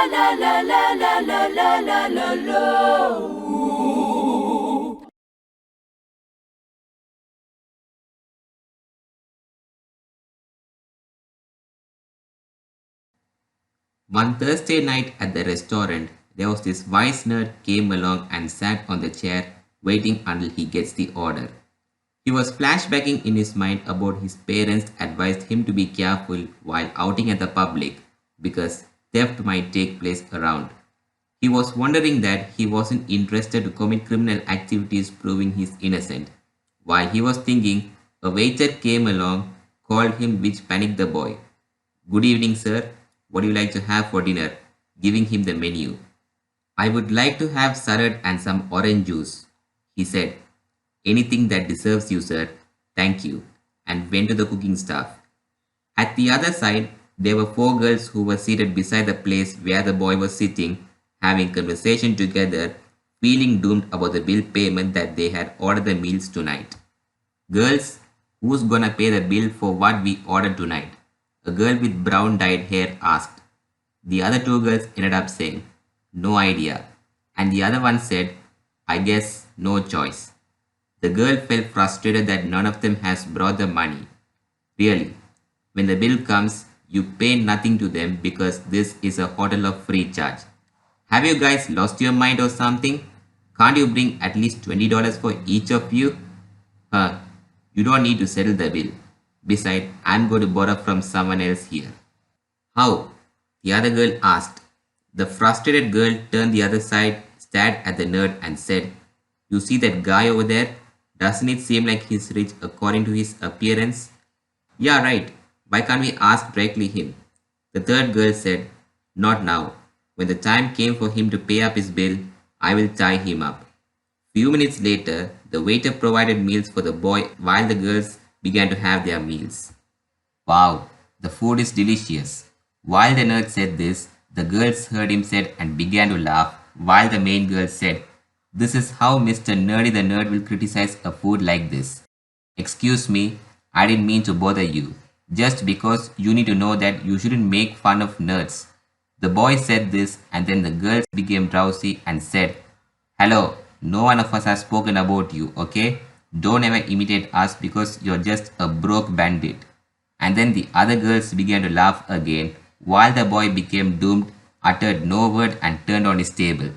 la la la la la la la la la. One Thursday night at the restaurant, there was this wise nerd came along and sat on the chair waiting until he gets the order. He was flashbacking in his mind about his parents advised him to be careful while outing at the public because theft might take place around. He was wondering that he wasn't interested to commit criminal activities proving he's innocent. While he was thinking, a waiter came along, called him, which panicked the boy. Good evening, sir. What do you like to have for dinner? Giving him the menu. I would like to have salad and some orange juice, he said. Anything that deserves you, sir. Thank you. And went to the cooking staff. At the other side, there were four girls who were seated beside the place where the boy was sitting, having conversation together, feeling doomed about the bill payment that they had ordered the meals tonight. Girls, who's gonna pay the bill for what we ordered tonight? A girl with brown dyed hair asked. The other two girls ended up saying, no idea. And the other one said, I guess no choice. The girl felt frustrated that none of them has brought the money. Really, when the bill comes, you pay nothing to them because this is a hotel of free charge. Have you guys lost your mind or something? Can't you bring at least $20 for each of you? Huh, you don't need to settle the bill. Besides, I'm going to borrow from someone else here. How? The other girl asked. The frustrated girl turned the other side, stared at the nerd and said, you see that guy over there? Doesn't it seem like he's rich according to his appearance? Yeah, right. Why can't we ask directly him? The third girl said, not now. When the time came for him to pay up his bill, I will tie him up. Few minutes later, the waiter provided meals for the boy while the girls began to have their meals. Wow, the food is delicious. While the nerd said this, the girls heard him said and began to laugh, while the main girl said, this is how Mr. Nerdy the Nerd will criticize a food like this. Excuse me, I didn't mean to bother you. Just because you need to know that you shouldn't make fun of nerds. The boy said this and then the girls became drowsy and said, hello, no one of us has spoken about you, okay? Don't ever imitate us because you're just a broke bandit. And then the other girls began to laugh again while the boy became doomed, uttered no word and turned on his table.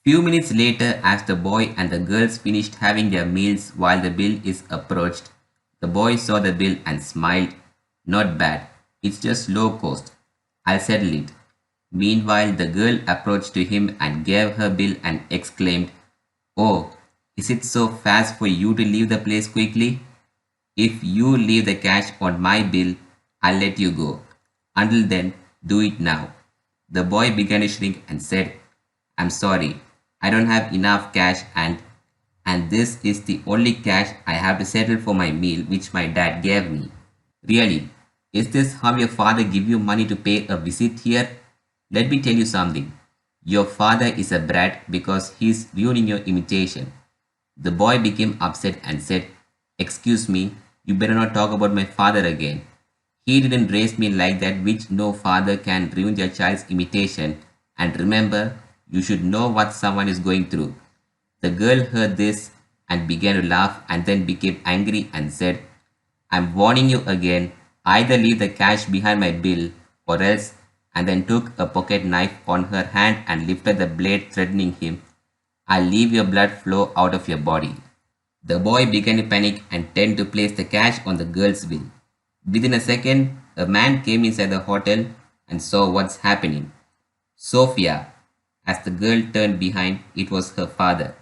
Few minutes later, as the boy and the girls finished having their meals while the bill is approached, the boy saw the bill and smiled. Not bad, it's just low cost. I'll settle it. Meanwhile, the girl approached to him and gave her bill and exclaimed, oh, is it so fast for you to leave the place quickly? If you leave the cash on my bill, I'll let you go. Until then, do it now. The boy began to shrink and said, I'm sorry. I don't have enough cash and this is the only cash I have to settle for my meal which my dad gave me. Really, is this how your father give you money to pay a visit here? Let me tell you something. Your father is a brat because he's ruining your imitation. The boy became upset and said, excuse me, you better not talk about my father again. He didn't raise me like that, which no father can ruin their child's imitation. And remember, you should know what someone is going through. The girl heard this and began to laugh and then became angry and said, I'm warning you again, either leave the cash behind my bill or else, and then took a pocket knife on her hand and lifted the blade threatening him. I'll leave your blood flow out of your body. The boy began to panic and turned to place the cash on the girl's bill. Within a second, a man came inside the hotel and saw what's happening. Sophia, as the girl turned behind, it was her father.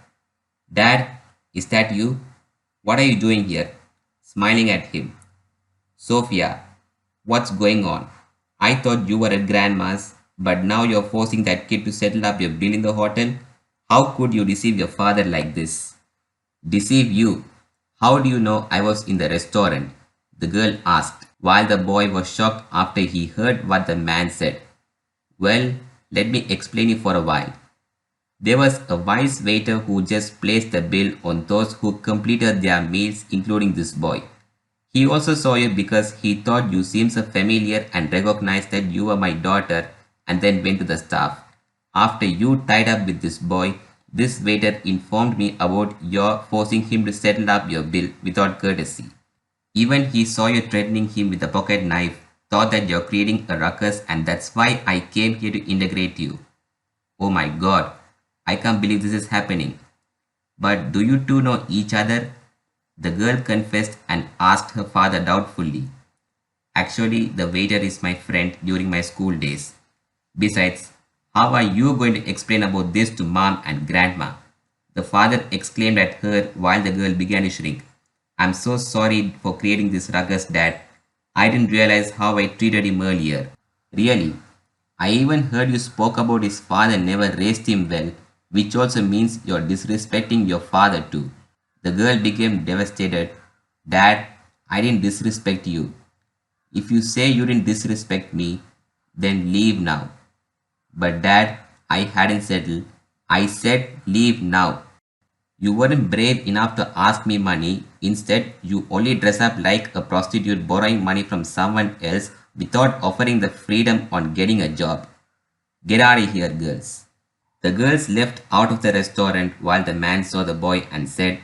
Dad, is that you? What are you doing here? Smiling at him. Sophia, what's going on? I thought you were at grandma's, but now you're forcing that kid to settle up your bill in the hotel? How could you deceive your father like this? Deceive you? How do you know I was in the restaurant? The girl asked, while the boy was shocked after he heard what the man said. Well, let me explain it for a while. There was a wise waiter who just placed the bill on those who completed their meals, including this boy. He also saw you because he thought you seemed so familiar and recognized that you were my daughter and then went to the staff. After you tied up with this boy, this waiter informed me about your forcing him to settle up your bill without courtesy. Even he saw you threatening him with a pocket knife, thought that you're creating a ruckus, and that's why I came here to integrate you. Oh my god, I can't believe this is happening. But do you two know each other? The girl confessed and asked her father doubtfully. Actually, the waiter is my friend during my school days. Besides, how are you going to explain about this to mom and grandma? The father exclaimed at her while the girl began to shrink. I'm so sorry for creating this ruckus, Dad. I didn't realize how I treated him earlier. Really? I even heard you spoke about his father never raised him well, which also means you're disrespecting your father too. The girl became devastated. Dad, I didn't disrespect you. If you say you didn't disrespect me, then leave now. But Dad, I hadn't settled. I said leave now. You weren't brave enough to ask me money. Instead, you only dress up like a prostitute borrowing money from someone else without offering the freedom on getting a job. Get out of here, girls. The girls left out of the restaurant while the man saw the boy and said,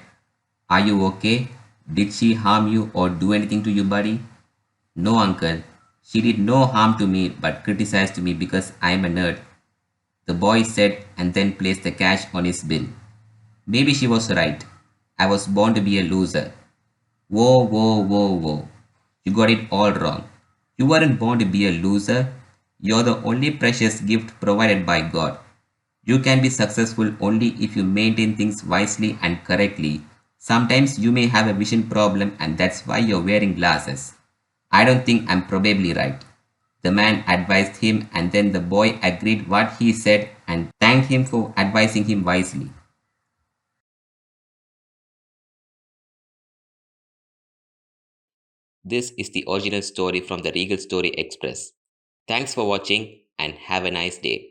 Are you okay? Did she harm you or do anything to you, buddy? No, uncle. She did no harm to me but criticized me because I am a nerd, the boy said and then placed the cash on his bill. Maybe she was right. I was born to be a loser. Whoa, whoa, whoa, whoa. You got it all wrong. You weren't born to be a loser. You're the only precious gift provided by God. You can be successful only if you maintain things wisely and correctly. Sometimes you may have a vision problem and that's why you're wearing glasses. I don't think I'm probably right. The man advised him and then the boy agreed what he said and thanked him for advising him wisely. This is the original story from the Regal Story Express. Thanks for watching and have a nice day.